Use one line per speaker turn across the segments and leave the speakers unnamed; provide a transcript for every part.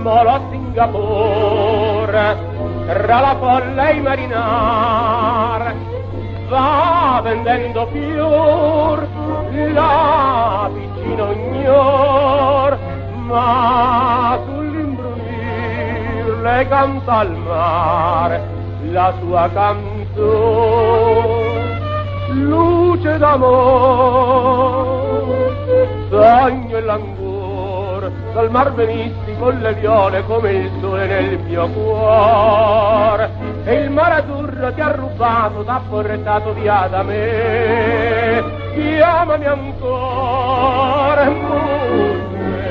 molo a Singapore, tra la folla e i marinar, va vendendo fior la vicina ognor, ma sull'imbrunir le canta al mare la sua canzone. Luce d'amore, sogno e languor, dal mar venissi con le viole come il sole nel mio cuore, e il mare azzurro ti ha rubato, t'ha portato via da me. Chiamami ancora, musme,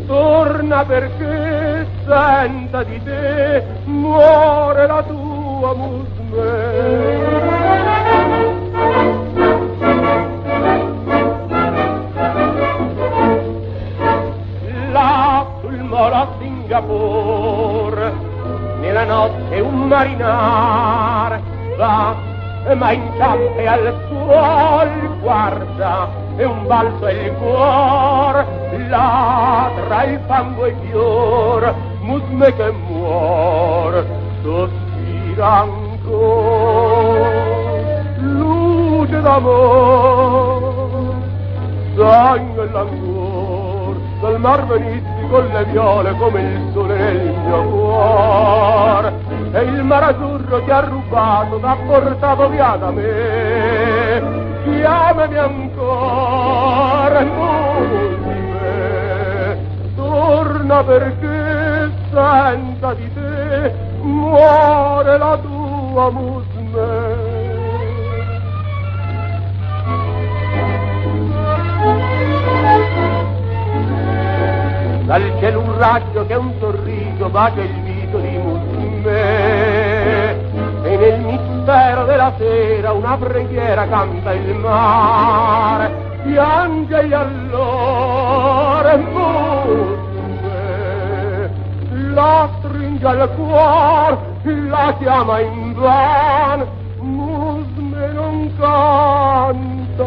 torna perché senza di te muore la tua musme. Là sul molo a Singapore, nella notte un marinar va, ma inciampa e al suol guarda, e un balzo è il cuor, là tra il fango e i fior, musme che muor, sospira ancora. Luce d'amor, sogno e languor, dal mar venissi con le viole come il sole nel mio cuore, e il mar azzurro ti ha rubato, t'ha portato via da me. Chiamami ancora, musme, torna perché senza di te muore la tua musme. Dal cielo un raggio che è un sorriso bacia il viso di musme, e nel mistero della sera una preghiera canta il mare. Piange allora, musme, la stringe al cuore, la chiama in van, musme non canta